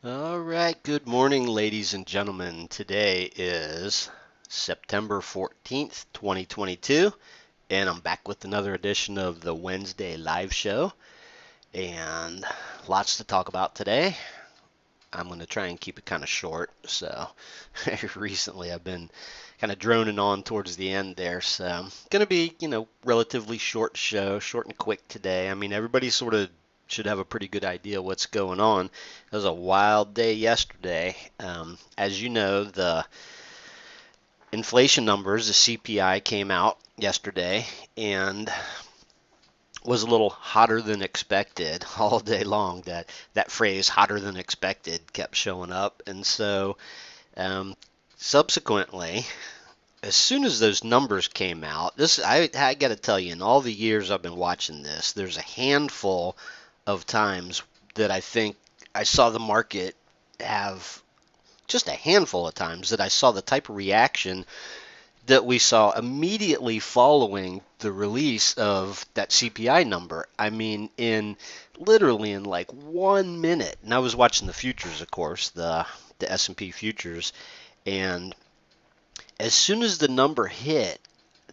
All right, good morning, ladies and gentlemen. Today is September 14th, 2022, and I'm back with another edition of the Wednesday live show, and lots to talk about today. I'm going to try and keep it kind of short. So, recently I've been kind of droning on towards the end there, so going to be, relatively short show, short and quick today. I mean, everybody sort of should have a pretty good idea what's going on. It was a wild day yesterday. As you know, the inflation numbers, the CPI came out yesterday and was a little hotter than expected all day long. That phrase "hotter than expected" kept showing up, and so um, subsequently, as soon as those numbers came out, I got to tell you, in all the years I've been watching this, there's a handful of times that I think I saw the market have just a handful of times that I saw the type of reaction that we saw immediately following the release of that CPI number. I mean, in literally in like 1 minute. And I was watching the futures, of course, the S&P futures, and as soon as the number hit,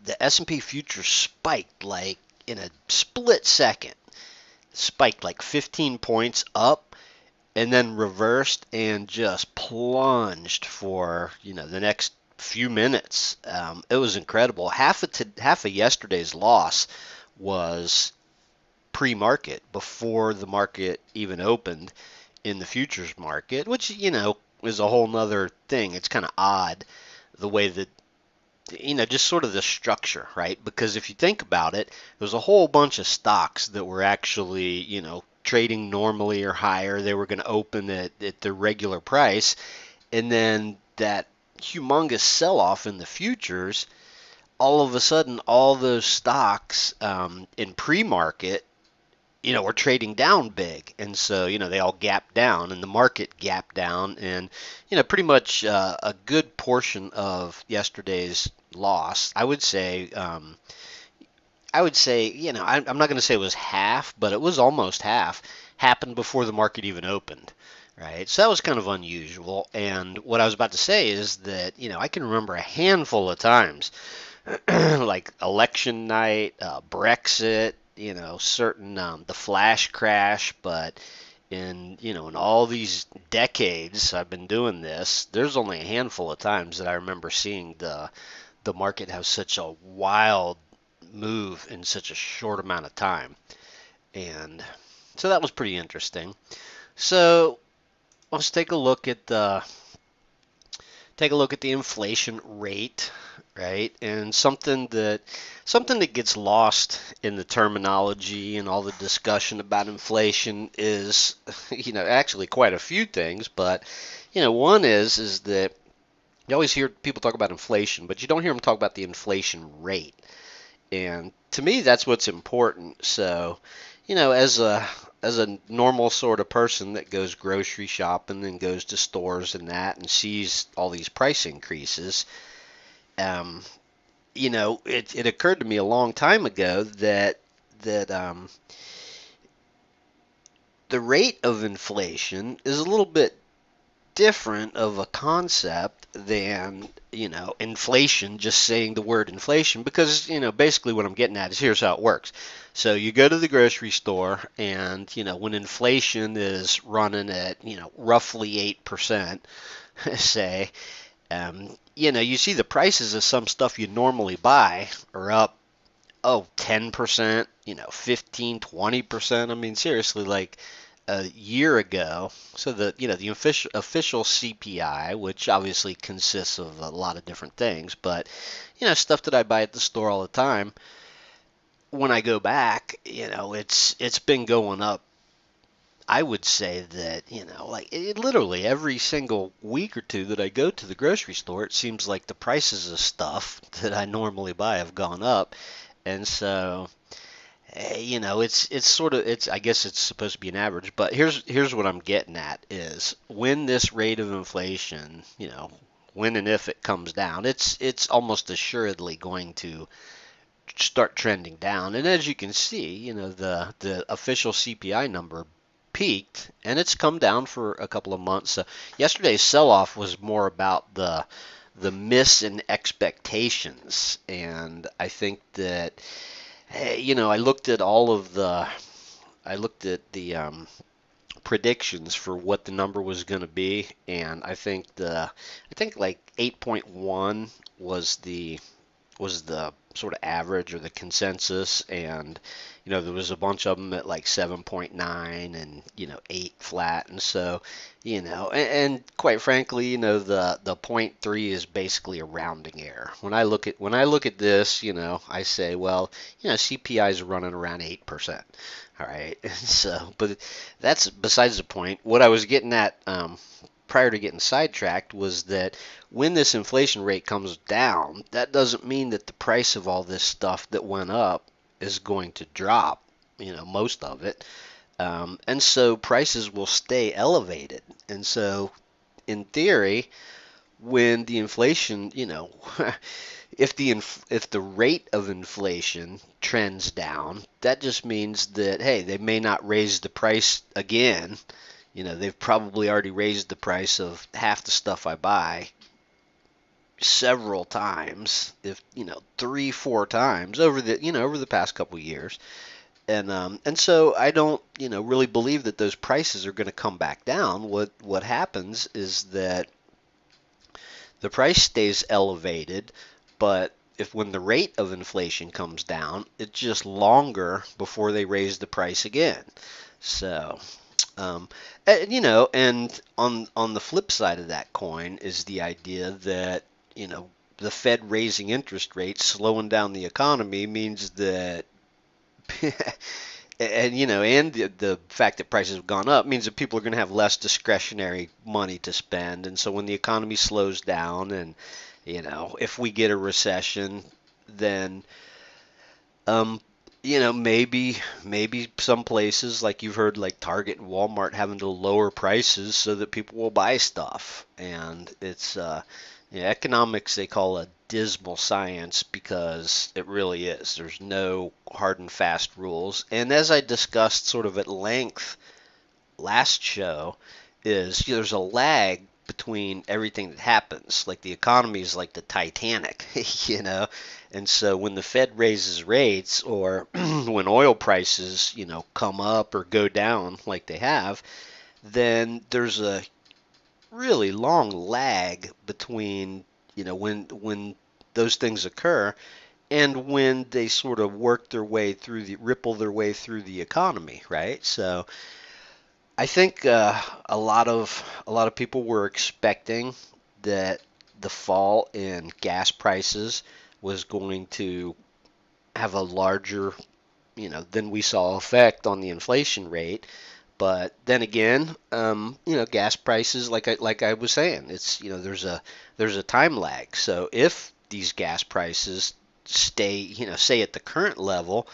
the S&P futures spiked like in a split second. Spiked like 15 points up and then reversed and just plunged for the next few minutes. It was incredible. Half of yesterday's loss was pre-market, before the market even opened in the futures market, which is a whole nother thing. It's kind of odd the way that just sort of the structure, right? Because if you think about it, there's a whole bunch of stocks that were actually, trading normally or higher. They were going to open at their regular price. And then that humongous sell off in the futures, all of a sudden, all those stocks in pre market we're trading down big. And so, they all gapped down and the market gapped down. And, pretty much a good portion of yesterday's loss, I would say, I'm not going to say it was half, but it was almost half, happened before the market even opened. Right. So that was kind of unusual. And what I was about to say is that, I can remember a handful of times like election night, Brexit, certain the flash crash, but in all these decades I've been doing this, there's only a handful of times that I remember seeing the market have such a wild move in such a short amount of time. And so that was pretty interesting. So let's take a look at the inflation rate, right? And something that gets lost in the terminology and all the discussion about inflation is, actually quite a few things, but one is that you always hear people talk about inflation, but you don't hear them talk about the inflation rate. And to me, that's what's important. So, as a normal sort of person that goes grocery shopping and goes to stores and that and sees all these price increases, um, it occurred to me a long time ago that the rate of inflation is a little bit different of a concept than inflation, just saying the word inflation, because basically what I'm getting at is, here's how it works. So you go to the grocery store, and when inflation is running at roughly 8%, say, you see the prices of some stuff you normally buy are up, 10%, 15, 20%. I mean, seriously, like a year ago. So the official CPI, which obviously consists of a lot of different things, but stuff that I buy at the store all the time, when I go back, it's been going up. I would say that, like literally every single week or two that I go to the grocery store, it seems like the prices of stuff that I normally buy have gone up. And so, it's sort of, it's, I guess it's supposed to be an average, but here's what I'm getting at is, when this rate of inflation, when and if it comes down, it's almost assuredly going to start trending down. And as you can see, the official CPI number peaked, and it's come down for a couple of months. So yesterday's sell-off was more about the miss in expectations, and I think that I looked at the predictions for what the number was going to be, and I think like 8.1 was the sort of average or the consensus, and there was a bunch of them at like 7.9 and 8 flat, and so and quite frankly, the point 0.3 is basically a rounding error. When I look at this, I say, well, CPI is running around 8%. All right, so but that's besides the point. What I was getting at prior to getting sidetracked was that when this inflation rate comes down, that doesn't mean that the price of all this stuff that went up is going to drop, most of it. And so prices will stay elevated. And so, in theory, when the inflation, if the rate of inflation trends down, that just means that, hey, they may not raise the price again. They've probably already raised the price of half the stuff I buy several times, if 3, 4 times over the past couple of years, and so I don't really believe that those prices are going to come back down. What happens is that the price stays elevated, but if when the rate of inflation comes down, it's just longer before they raise the price again. So, and on the flip side of that coin is the idea that the Fed raising interest rates, slowing down the economy means that and the fact that prices have gone up means that people are going to have less discretionary money to spend, and so when the economy slows down and if we get a recession, then maybe some places like you've heard, like Target and Walmart, having to lower prices so that people will buy stuff. And it's economics they call a dismal science, because it really is. There's no hard and fast rules. And as I discussed sort of at length last show, is there's a lag between everything that happens. Like the economy is like the Titanic, and so when the Fed raises rates, or when oil prices, come up or go down like they have, then there's a really long lag between, when those things occur and when they sort of ripple their way through the economy, right? So I think a lot of people were expecting that the fall in gas prices was going to have a larger, than we saw effect on the inflation rate. But then again, gas prices, like I was saying, it's there's a time lag. So if these gas prices stay, say at the current level,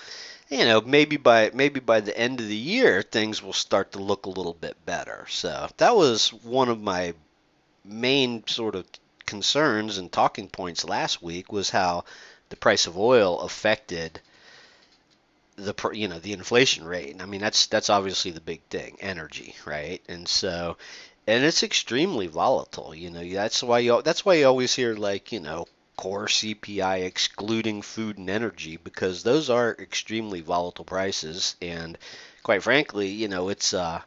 maybe by the end of the year, things will start to look a little bit better. So that was one of my main sort of concerns and talking points last week, was how the price of oil affected the inflation rate. I mean, that's obviously the big thing, energy, right? And it's extremely volatile. That's why you always hear, like, core CPI excluding food and energy, because those are extremely volatile prices. And quite frankly, it's the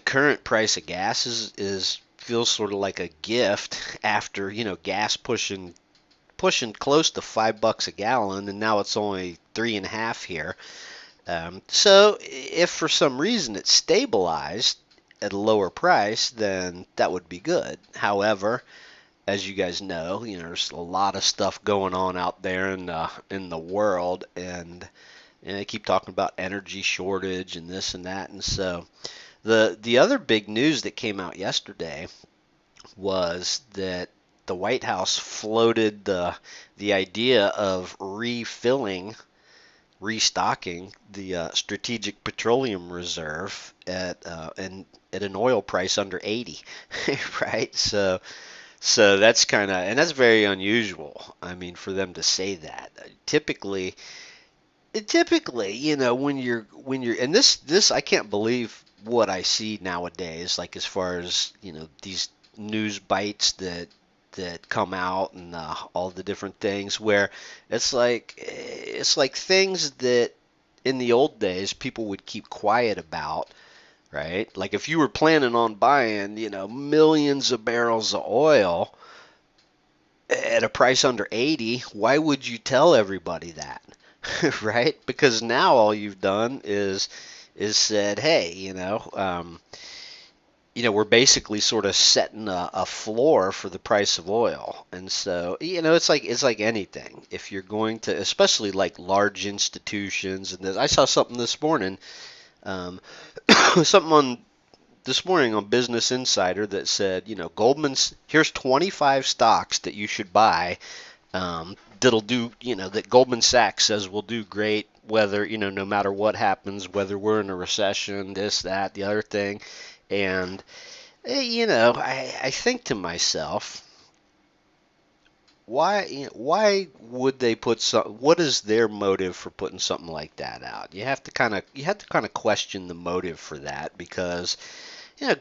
current price of gas is feels sort of like a gift after gas pushing close to $5 a gallon, and now it's only 3.5 here. So if for some reason it stabilized at a lower price, then that would be good. However, as you guys know, there's a lot of stuff going on out there in the world, and they keep talking about energy shortage and this and that. And so the other big news that came out yesterday was that the White House floated the idea of restocking the Strategic Petroleum Reserve at an oil price under 80, right? So that's that's very unusual. I mean, for them to say that. Typically, typically, when you're and this I can't believe what I see nowadays, like as far as, these news bites that come out and all the different things where it's like things that in the old days people would keep quiet about, right? Like if you were planning on buying, millions of barrels of oil at a price under 80, why would you tell everybody that? Right? Because now all you've done is said, hey, we're basically sort of setting a floor for the price of oil. And so, it's like anything. If you're going to, especially like large institutions, and I saw something this morning, um, something on this morning on Business Insider that said, Goldman's, here's 25 stocks that you should buy, that'll do, that Goldman Sachs says will do great whether, no matter what happens, whether we're in a recession, this, that, the other thing. And, I think to myself, why would they put what is their motive for putting something like that out? You have to kind of question the motive for that because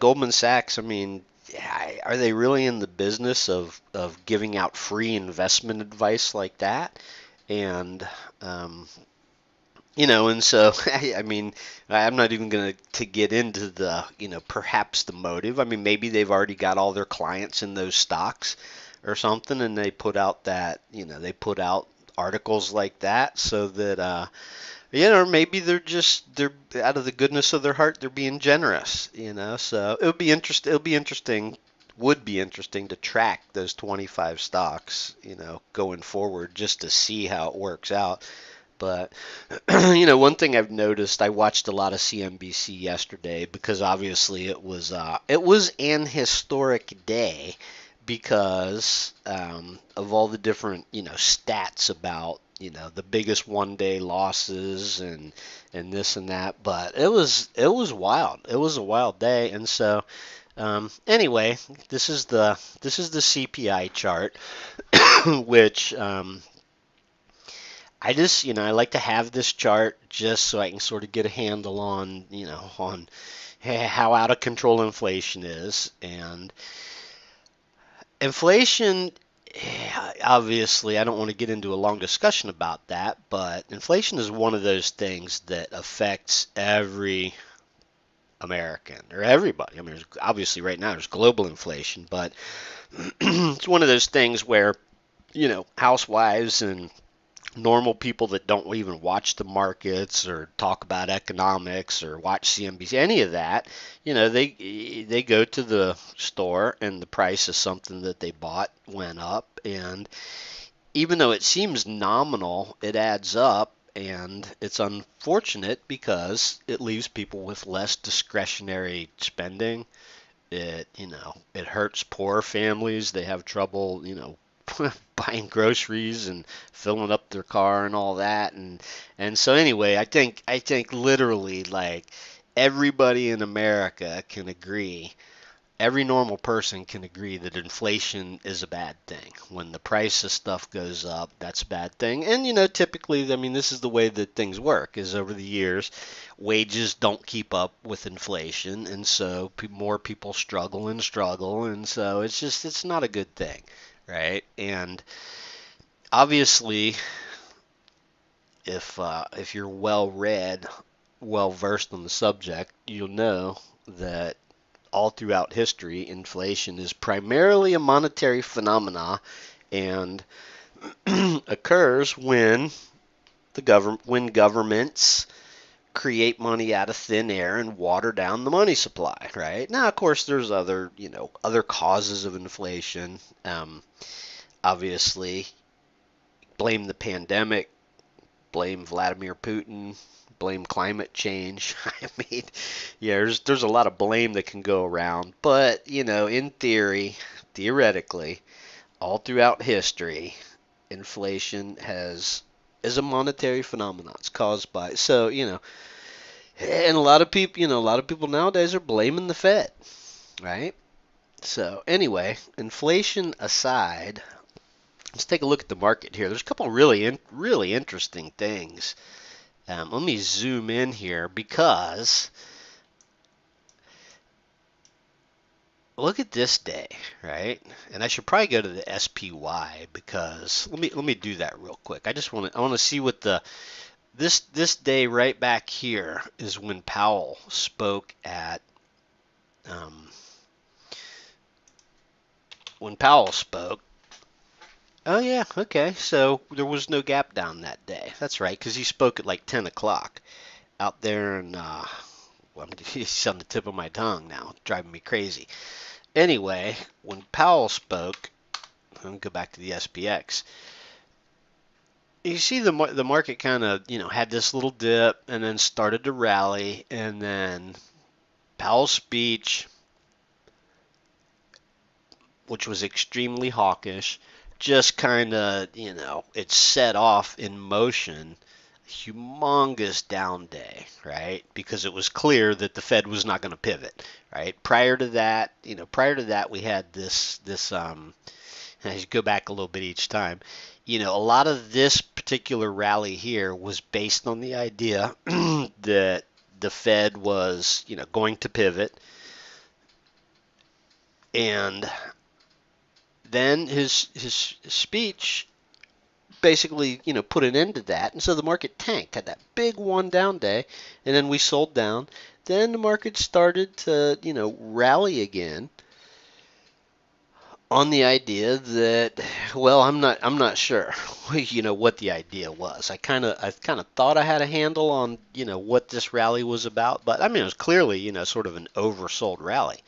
Goldman Sachs, I mean, yeah, are they really in the business of giving out free investment advice like that? And and so I mean, I'm not even going to get into the, perhaps the motive. I mean, maybe they've already got all their clients in those stocks or something, and they put out they put out articles like that so that or maybe they're out of the goodness of their heart, they're being generous, So would be interesting to track those 25 stocks, going forward just to see how it works out. But one thing I've noticed, I watched a lot of CNBC yesterday because obviously it was an historic day because of all the different stats about the biggest one day losses and this and that. But it was wild. It was a wild day, and so anyway, this is the CPI chart, which I just, I like to have this chart just so I can sort of get a handle on how out of control inflation is. And inflation, obviously, I don't want to get into a long discussion about that, but inflation is one of those things that affects every American or everybody. I mean, obviously right now there's global inflation, but it's one of those things where, housewives and normal people that don't even watch the markets or talk about economics or watch CNBC, any of that, they go to the store and the price of something that they bought went up, and even though it seems nominal, it adds up. And it's unfortunate because it leaves people with less discretionary spending. It hurts poor families. They have trouble, buying groceries and filling up their car and all that. And so anyway, I think literally like everybody in America can agree, every normal person can agree that inflation is a bad thing. When the price of stuff goes up, that's a bad thing. And typically, I mean, this is the way that things work is over the years, wages don't keep up with inflation, and so more people struggle and struggle, and so it's not a good thing, right? And obviously, if you're well read, well versed on the subject, you'll know that all throughout history, inflation is primarily a monetary phenomena and occurs when governments create money out of thin air and water down the money supply, right? Now, of course, there's other causes of inflation. Obviously, blame the pandemic, blame Vladimir Putin, blame climate change. I mean, yeah, there's a lot of blame that can go around, but in theoretically, all throughout history, inflation is a monetary phenomenon. It's caused by and a lot of people nowadays are blaming the Fed, right? So anyway, inflation aside, let's take a look at the market here. There's a couple really really interesting things Let me zoom in here because look at this day, right? And I should probably go to the SPY because let me do that real quick. I want to see what the this day right back here is when Powell spoke at um, when Powell spoke. Oh yeah, okay. So there was no gap down that day. That's right, because he spoke at like 10 o'clock out there, and well, he's on the tip of my tongue now, driving me crazy. Anyway, when Powell spoke, let me go back to the SPX. You see the market kind of had this little dip and then started to rally, and then Powell's speech, which was extremely hawkish, just kind of it set off in motion humongous down day, right? Because it was clear that the Fed was not going to pivot, right? Prior to that, we had this and I go back a little bit each time. A lot of this particular rally here was based on the idea that the Fed was, going to pivot, and then his speech basically, put an end to that. And so the market tanked, had that big one down day, and then we sold down. Then the market started to, rally again on the idea that, well, I'm not sure, what the idea was. I kind of thought I had a handle on, what this rally was about, but I mean, it was clearly, sort of an oversold rally.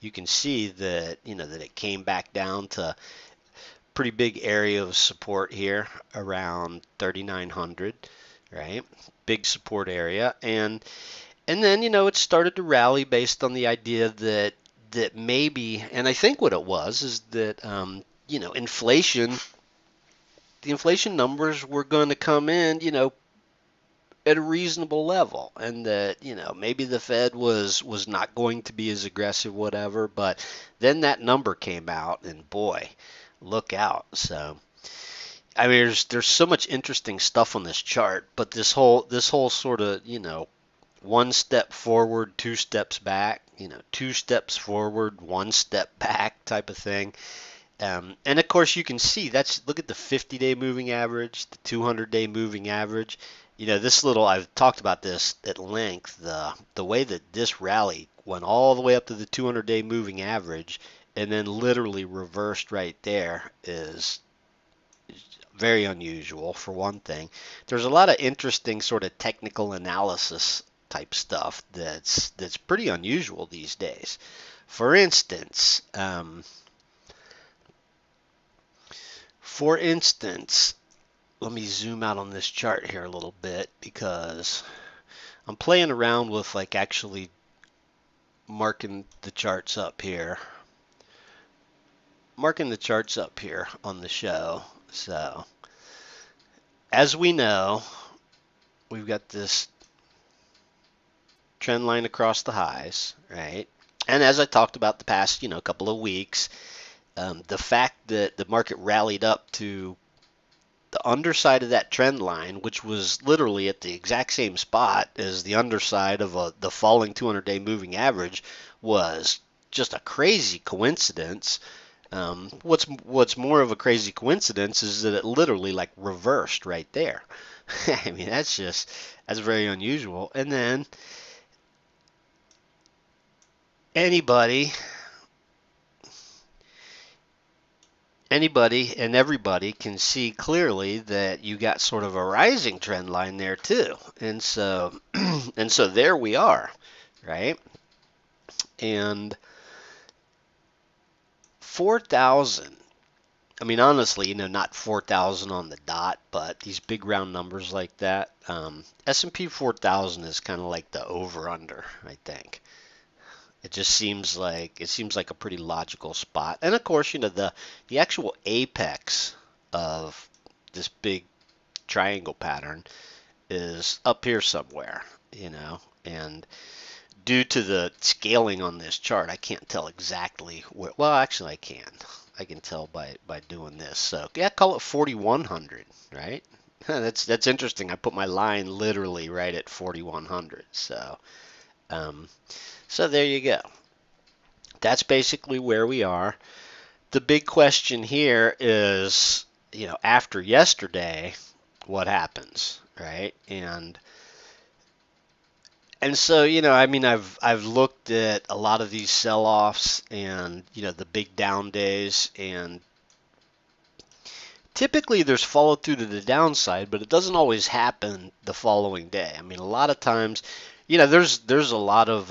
You can see that, that it came back down to pretty big area of support here around 3,900, right? Big support area, and then it started to rally based on the idea that maybe, and I think what it was is that inflation, the inflation numbers were going to come in, at a reasonable level, and that maybe the Fed was not going to be as aggressive, whatever. But then that number came out, and boy, look out. So I mean, there's so much interesting stuff on this chart, but this whole sort of one step forward, two steps back, two steps forward, one step back type of thing. And of course, you can see look at the 50-day moving average, the 200-day moving average. I've talked about this at length. The way that this rally went all the way up to the 200-day moving average and then literally reversed right there is very unusual, for one thing. There's a lot of interesting sort of technical analysis type stuff that's pretty unusual these days. For instance, let me zoom out on this chart here a little bit because I'm playing around with like actually marking the charts up here. Marking the charts up here on the show. So, as we know, we've got this trend line across the highs, right? And as I talked about the past, couple of weeks, the fact that the market rallied up to the underside of that trend line, which was literally at the exact same spot as the underside of the falling 200-day moving average, was just a crazy coincidence. What's more of a crazy coincidence is that it literally like reversed right there. I mean, that's very unusual. And then anybody and everybody can see clearly that you got sort of a rising trend line there too. And so and so there we are, right? And 4,000, I mean, honestly, not 4,000 on the dot, but these big round numbers like that, S&P 4,000 is kind of like the over-under, I think. It seems like a pretty logical spot. And of course, the actual apex of this big triangle pattern is up here somewhere, and due to the scaling on this chart, I can't tell exactly where. Well, actually, I can. I can tell by doing this. So yeah, call it 4,100, right? That's interesting. I put my line literally right at 4,100. Um, so there you go. That's basically where we are. The big question here is, after yesterday, what happens, right? And so, I mean, I've looked at a lot of these sell-offs and, the big down days, and typically there's follow through to the downside, but it doesn't always happen the following day. I mean, a lot of times, there's a lot of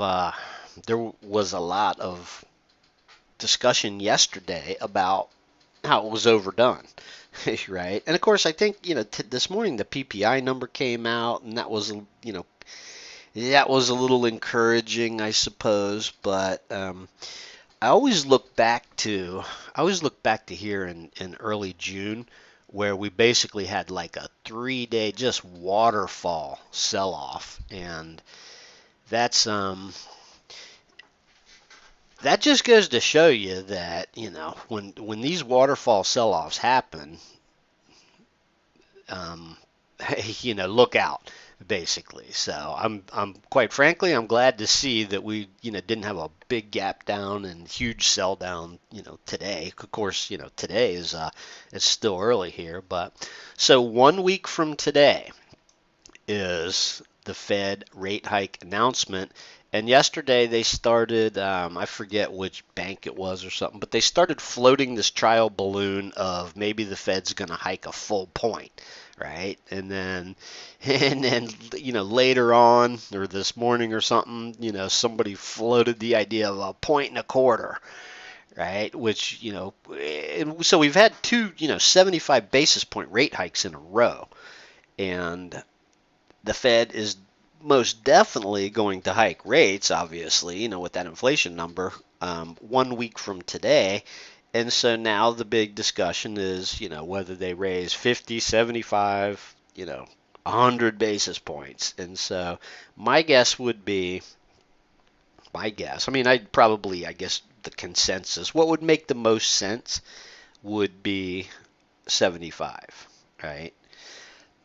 there was a lot of discussion yesterday about how it was overdone, right? And of course, I think this morning the PPI number came out, and that was a little encouraging, I suppose. But I always look back to here in early June, where we basically had like a 3-day just waterfall sell off, and that's that just goes to show you that when these waterfall sell offs happen, um, look out, basically. So I'm quite frankly, I'm glad to see that we, didn't have a big gap down and huge sell down, today. Of course, today is it's still early here, but so 1 week from today is the Fed rate hike announcement. And yesterday they started, I forget which bank it was or something, but they started floating this trial balloon of maybe the Fed's going to hike a full point, right? And then later on, or this morning or something, somebody floated the idea of a point and a quarter, right? Which, and so we've had two, 75 basis point rate hikes in a row. And the Fed is most definitely going to hike rates, obviously, with that inflation number 1 week from today. And so now the big discussion is, whether they raise 50, 75, 100 basis points. And so my guess would be, I mean, I guess the consensus, what would make the most sense would be 75, right?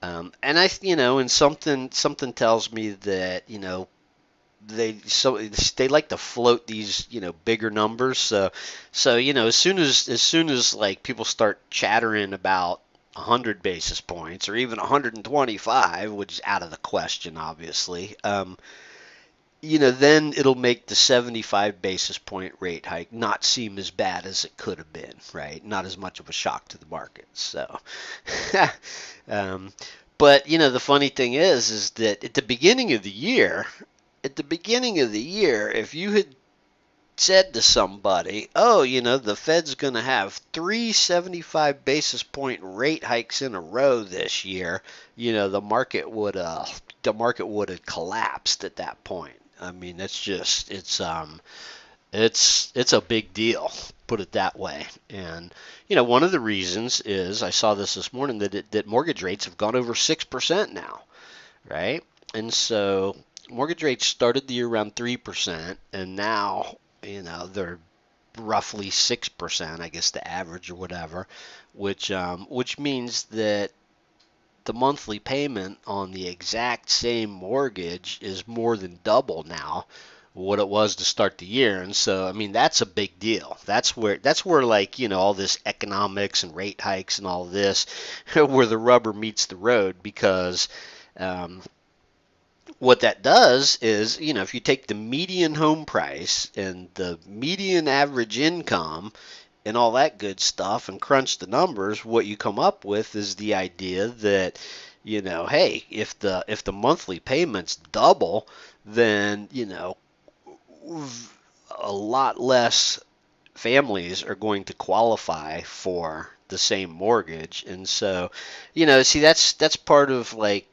And and something tells me that, they like to float these, bigger numbers. So as soon as like people start chattering about 100 basis points or even 125, which is out of the question, obviously, then it'll make the 75 basis point rate hike not seem as bad as it could have been, right? Not as much of a shock to the market. So, um, but the funny thing is that at the beginning of the year, if you had said to somebody, oh, the Fed's going to have 375 basis point rate hikes in a row this year, the market would have collapsed at that point. I mean, it's a big deal, put it that way. And one of the reasons is I saw this morning that mortgage rates have gone over 6% now, right? And so mortgage rates started the year around 3%, and now they're roughly 6%, I guess the average or whatever, which means that the monthly payment on the exact same mortgage is more than double now what it was to start the year. And so, I mean, that's a big deal. That's where like, all this economics and rate hikes and all this, where the rubber meets the road, because um, what that does is, if you take the median home price and the median average income and all that good stuff and crunch the numbers, what you come up with is the idea that, hey, if the monthly payments double, then, a lot less families are going to qualify for the same mortgage. And so, see, that's part of like,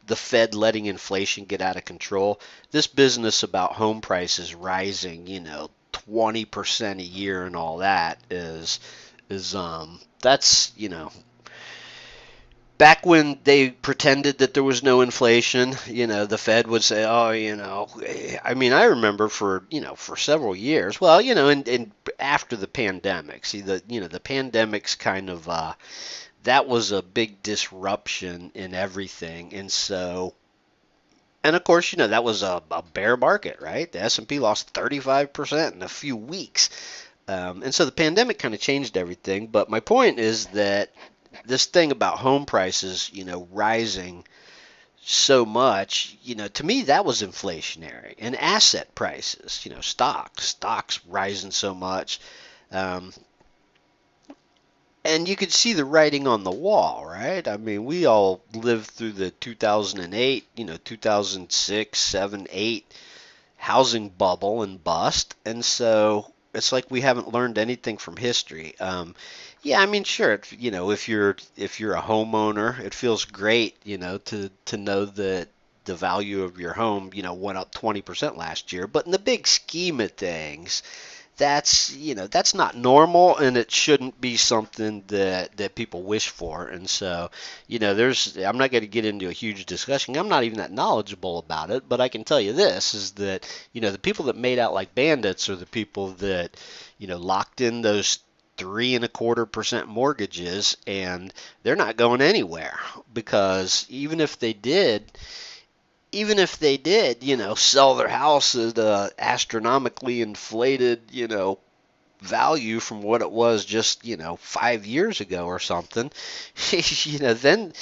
the Fed letting inflation get out of control. This business about home prices rising, 20% a year and all that is that's, back when they pretended that there was no inflation, the Fed would say, oh, I mean, I remember for several years, well, and after the pandemic, see the pandemic's kind of that was a big disruption in everything. And of course, that was a bear market, right? The S&P lost 35% in a few weeks. And so the pandemic kind of changed everything. But my point is that this thing about home prices, rising so much, to me that was inflationary. And asset prices, stocks rising so much. Um, and you could see the writing on the wall, right? I mean, we all lived through the 2008, 2006, 7, 8 housing bubble and bust. And so it's like we haven't learned anything from history. Yeah, I mean, sure, if you're a homeowner, it feels great, to know that the value of your home, went up 20% last year. But in the big scheme of things, that's not normal, and it shouldn't be something that people wish for. And so, I'm not going to get into a huge discussion. I'm not even that knowledgeable about it, but I can tell you this is that, the people that made out like bandits are the people that, locked in those 3.25% mortgages, and they're not going anywhere, because even if they did, sell their house at a astronomically inflated, value from what it was just, 5 years ago or something, then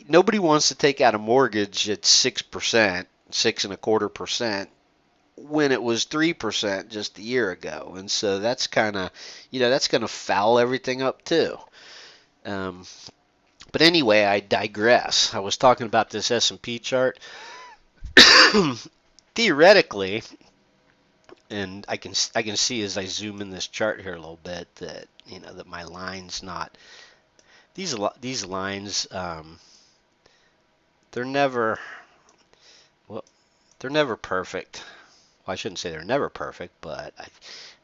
nobody wants to take out a mortgage at 6%, 6.25%, when it was 3% just a year ago. And so that's kind of, that's going to foul everything up too. Um, but anyway, I digress. I was talking about this S&P chart. Theoretically, and I can see as I zoom in this chart here a little bit that that my line's not these lines, they're never well they're never perfect. Well, I shouldn't say they're never perfect, but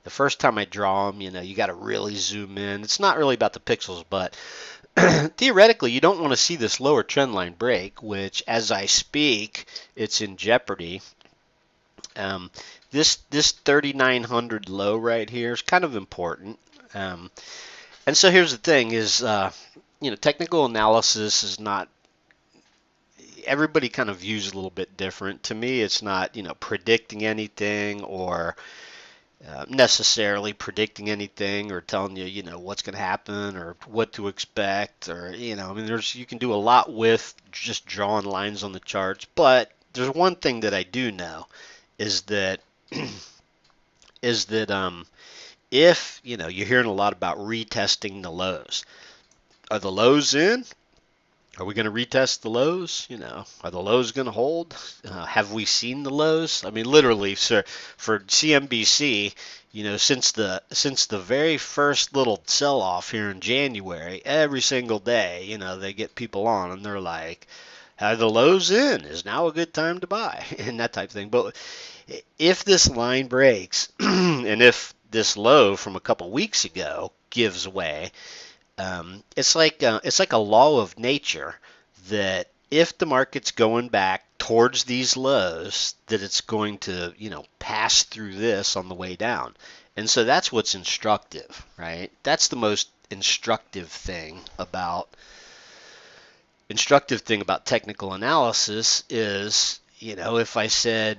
the first time I draw them, you got to really zoom in. It's not really about the pixels, but theoretically, you don't want to see this lower trend line break, which as I speak, it's in jeopardy. This 3,900 low right here is kind of important. And so here's the thing: is technical analysis is not. Everybody kind of views it a little bit different. To me, it's not predicting anything, or necessarily predicting anything, or telling you what's going to happen or what to expect, or I mean, you can do a lot with just drawing lines on the charts. But there's one thing that I do know is that if you're hearing a lot about retesting the lows. Are the lows in? Are we going to retest the lows? Are the lows going to hold? Have we seen the lows? I mean, literally, sir, for CNBC, since the very first little sell-off here in January, every single day, they get people on and they're like, "Are the lows in? Is now a good time to buy?" and that type of thing. But if this line breaks, and if this low from a couple weeks ago gives way, it's like a law of nature that if the market's going back towards these lows, that it's going to pass through this on the way down. And so that's what's instructive, right? That's the most instructive thing about technical analysis is, if I said,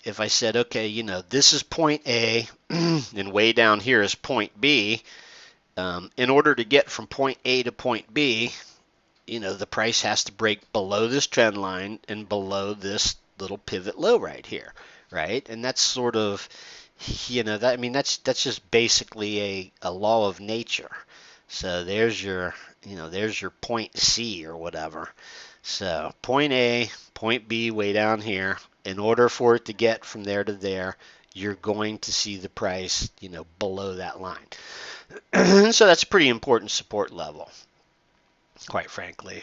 okay, this is point A and way down here is point B. In order to get from point A to point B, the price has to break below this trend line and below this little pivot low right here, right? And that's sort of, that's just basically a law of nature. So there's your point C or whatever. So point A, point B way down here. In order for it to get from there to there, you're going to see the price, below that line. So that's a pretty important support level, quite frankly.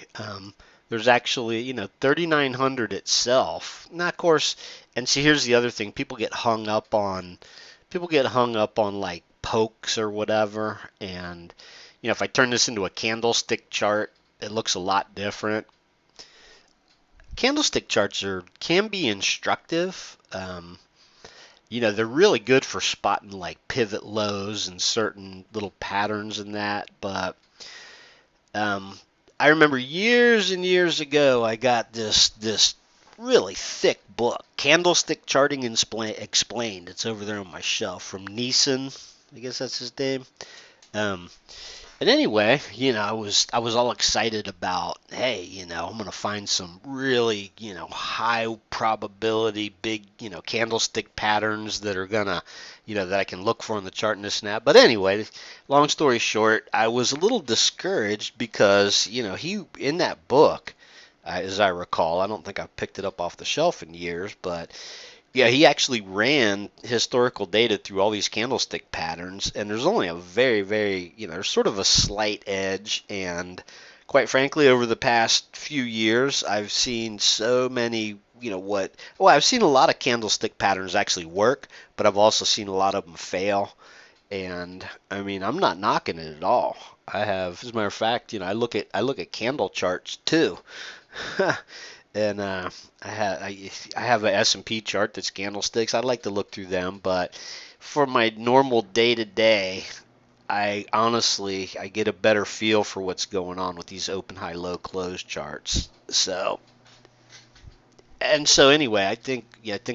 There's actually, 3,900 itself. Now, of course, and see, here's the other thing: people get hung up on like pokes or whatever. And if I turn this into a candlestick chart, it looks a lot different. Candlestick charts can be instructive. They're really good for spotting like pivot lows and certain little patterns in that, but Um, I remember years and years ago, I got this really thick book, Candlestick Charting Explained. It's over there on my shelf from Neeson. I guess that's his name. Um, and anyway, I was all excited about, hey, I'm gonna find some really, high probability, big, candlestick patterns that are gonna, that I can look for in the chart and this and that. But anyway, long story short, I was a little discouraged because, he in that book, as I recall, I don't think I picked it up off the shelf in years, but yeah, he actually ran historical data through all these candlestick patterns, and there's only a very, very, there's sort of a slight edge. And quite frankly, over the past few years, I've seen so many, well, I've seen a lot of candlestick patterns actually work, but I've also seen a lot of them fail. And I mean, I'm not knocking it at all. I have, as a matter of fact, I look at candle charts too. And I have a S&P chart that's candlesticks. I like to look through them, but for my normal day to day, I get a better feel for what's going on with these open, high, low, close charts. So anyway, I think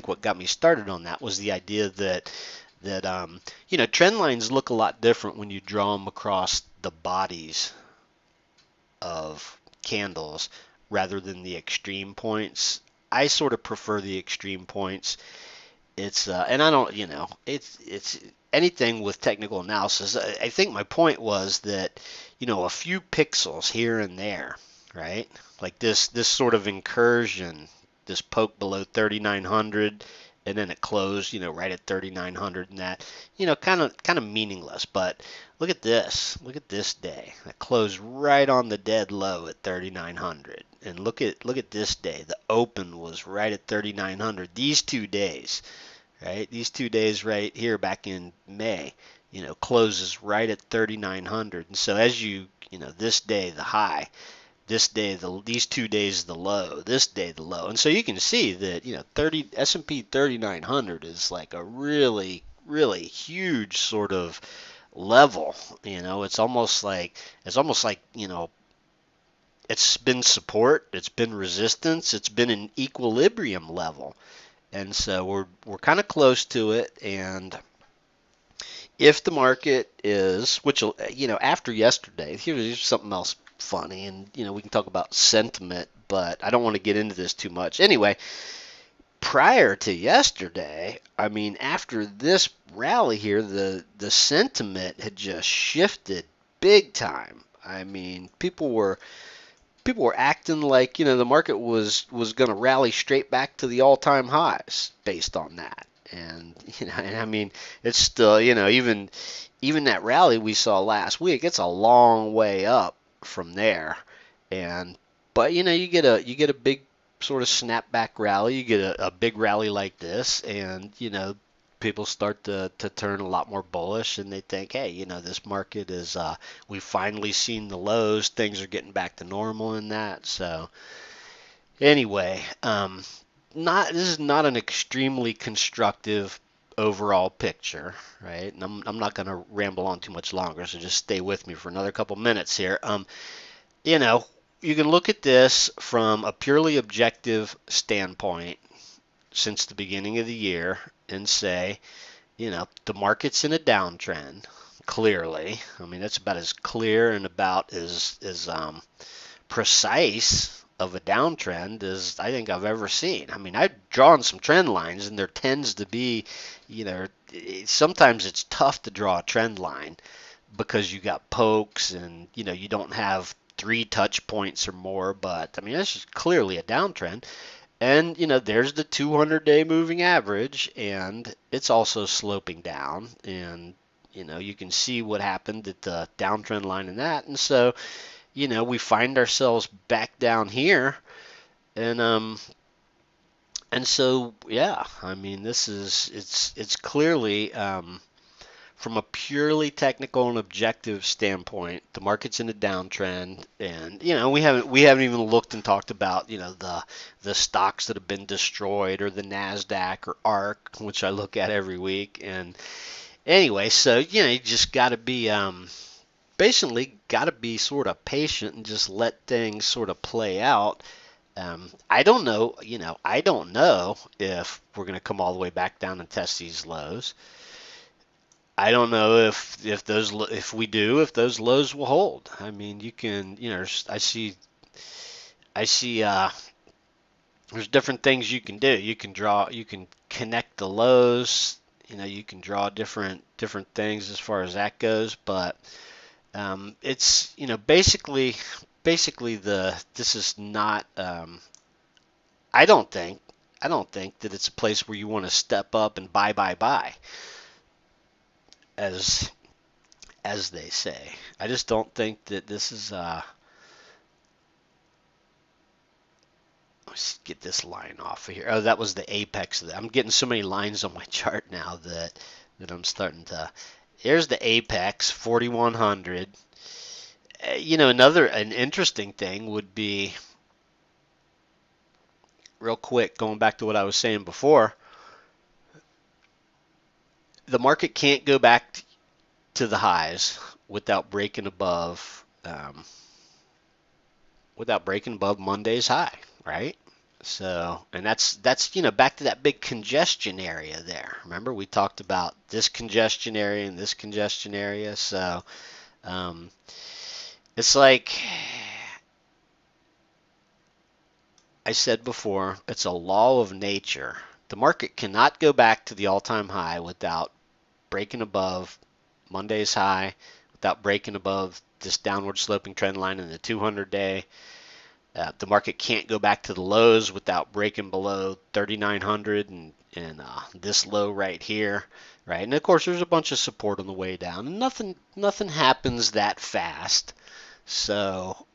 what got me started on that was the idea that trend lines look a lot different when you draw them across the bodies of candles rather than the extreme points. I sort of prefer the extreme points. And I don't, it's anything with technical analysis. I think my point was that, a few pixels here and there, right? Like this sort of incursion, this poke below 3900, and then it closed, right at 3900, and that, kind of meaningless. But look at this. Look at this day. It closed right on the dead low at 3900. And look at this day. The open was right at 3900. These 2 days, right? These 2 days right here back in May, closes right at 3900. And so as this day the high, this day these 2 days the low, this day the low. And so you can see that, 30 S&P 3900 is like a really really huge sort of level. It's almost like it's been support, it's been resistance, it's been an equilibrium level. And so we're kind of close to it. And if the market is, which after yesterday, here's something else funny, and we can talk about sentiment, but I don't want to get into this too much. Anyway, prior to yesterday, I mean, after this rally here, the sentiment had just shifted big time. I mean, people were acting like the market was going to rally straight back to the all-time highs based on that. And and I mean, it's still, even that rally we saw last week, it's a long way up from there. And but you get a big sort of snapback rally, you get a big rally like this, and people start to turn a lot more bullish, and they think, hey, this market is, we've finally seen the lows, things are getting back to normal in that. So anyway, not this is not an extremely constructive overall picture, right? And I'm not going to ramble on too much longer, so just stay with me for another couple minutes here. You know, you can look at this from a purely objective standpoint since the beginning of the year and say, the market's in a downtrend, clearly. I mean, that's about as clear and about as precise of a downtrend as I think I've ever seen. I mean, I've drawn some trend lines, and there tends to be, sometimes it's tough to draw a trend line because you got pokes and, you don't have 3 touch points or more. But I mean, this is clearly a downtrend. And, there's the 200-day moving average, and it's also sloping down. And, you can see what happened at the downtrend line in that. And so, we find ourselves back down here. And so, yeah, I mean, it's clearly, from a purely technical and objective standpoint, the market's in a downtrend. And we haven't even looked and talked about the stocks that have been destroyed, or the Nasdaq or ARK, which I look at every week. And anyway, so you just got to be basically got to be sort of patient and just let things sort of play out. I don't know, I don't know if we're going to come all the way back down and test these lows. I don't know if we do, if those lows will hold. I mean, you can, I see there's different things you can do. You can connect the lows, you can draw different things as far as that goes, but it's, basically this is not, I don't think, that it's a place where you want to step up and buy, as they say. I just don't think that this is, let's get this line off of here. Oh, that was the apex of that. I'm getting so many lines on my chart now that I'm starting to. Here's the apex, 4100. An interesting thing would be, real quick, going back to what I was saying before, the market can't go back to the highs without breaking above Monday's high, right? So, and that's back to that big congestion area there. Remember, we talked about this congestion area and this congestion area. So, it's like I said before, it's a law of nature. The market cannot go back to the all-time high without breaking above Monday's high, without breaking above this downward sloping trend line in the 200-day. The market can't go back to the lows without breaking below 3,900 and this low right here, right? And of course, there's a bunch of support on the way down, and nothing happens that fast. So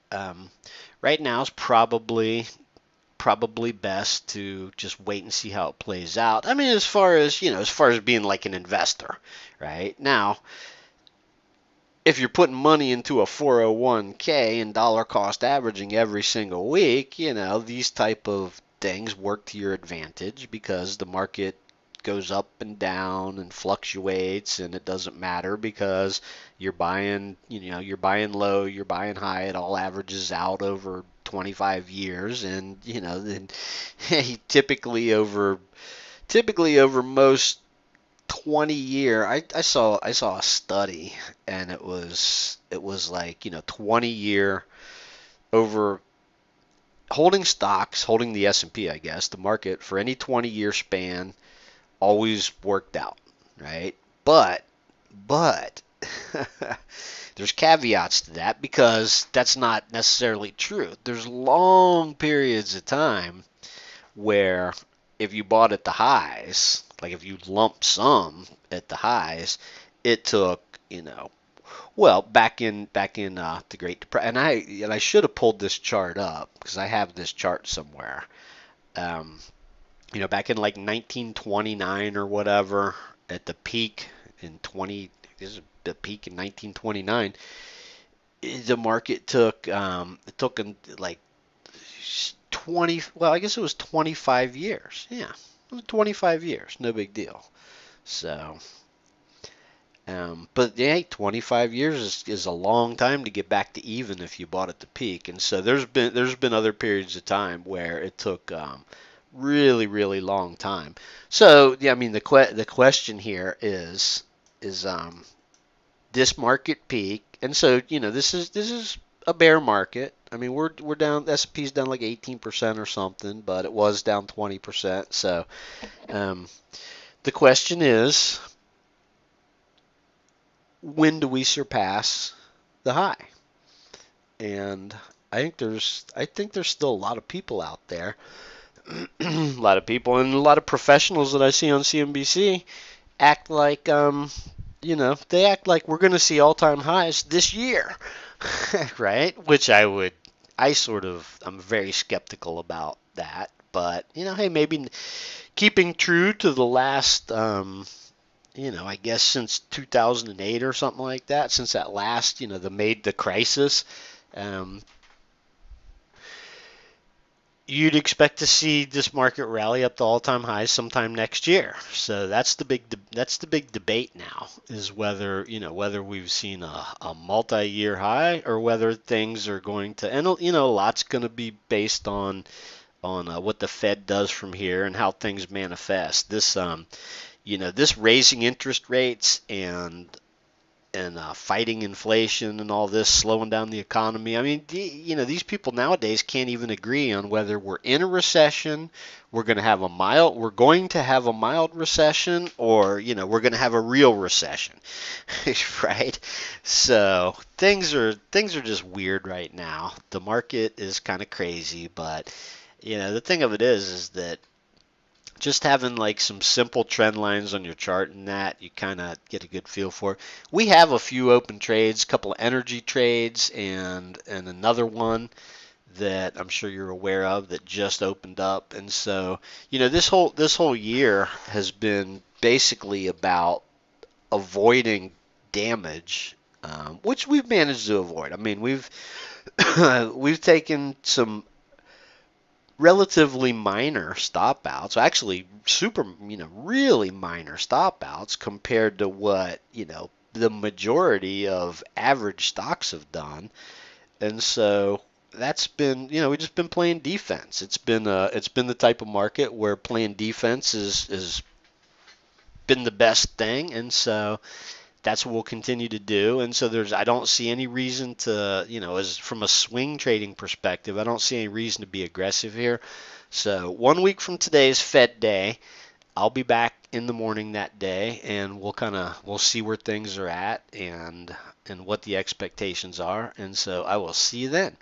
right now is probably best to just wait and see how it plays out. I mean, as far as being like an investor, right? Now, if you're putting money into a 401k and dollar cost averaging every single week, these type of things work to your advantage because the market goes up and down and fluctuates, and it doesn't matter because you're buying low, you're buying high, it all averages out over 25 years, and then typically over most 20-year, I saw a study, and it was like 20-year over holding stocks, holding the S&P, I guess, the market for any 20-year span always worked out, right? But there's caveats to that because that's not necessarily true. There's long periods of time where if you bought at the highs, like if you lump sum at the highs, it took, back in the Great Depression, and I should have pulled this chart up because I have this chart somewhere. Back in like 1929 or whatever, at the peak in this is the peak in 1929, the market took like 20, well, I guess it was 25 years. Yeah, it was 25 years, no big deal. So, but yeah, 25 years is a long time to get back to even if you bought at the peak. And so there's been other periods of time where it took really, really long time. So, yeah, I mean, the question here is this market peak, and so this is a bear market. I mean, we're down. S&P's down like 18% or something, but it was down 20%. So the question is, when do we surpass the high? And I think there's still a lot of people out there, a lot of people and a lot of professionals that I see on CNBC act like they act like we're going to see all-time highs this year. Right? Which I'm very skeptical about that. But, hey, maybe keeping true to the last, I guess since 2008 or something like that, since that last, the crisis, you'd expect to see this market rally up to all-time highs sometime next year. So that's the big debate now, is whether whether we've seen a multi-year high, or whether things are going to, and a lot's going to be based on what the Fed does from here and how things manifest. This raising interest rates and fighting inflation and all this, slowing down the economy. I mean, these people nowadays can't even agree on whether we're in a recession, we're going to have a mild recession, or we're going to have a real recession, right? So things are just weird right now. The market is kind of crazy, but the thing of it is that just having like some simple trend lines on your chart, and that you kind of get a good feel for it. We have a few open trades, a couple of energy trades, and another one that I'm sure you're aware of that just opened up. And so, this whole year has been basically about avoiding damage, which we've managed to avoid. I mean, we've taken some relatively minor stop outs, actually really minor stop outs compared to what, the majority of average stocks have done. And so that's been, we've just been playing defense. It's been the type of market where playing defense is been the best thing. And so that's what we'll continue to do. And so I don't see any reason to, as from a swing trading perspective, I don't see any reason to be aggressive here. So 1 week from today is Fed Day. I'll be back in the morning that day, and we'll see where things are at and what the expectations are. And so I will see you then.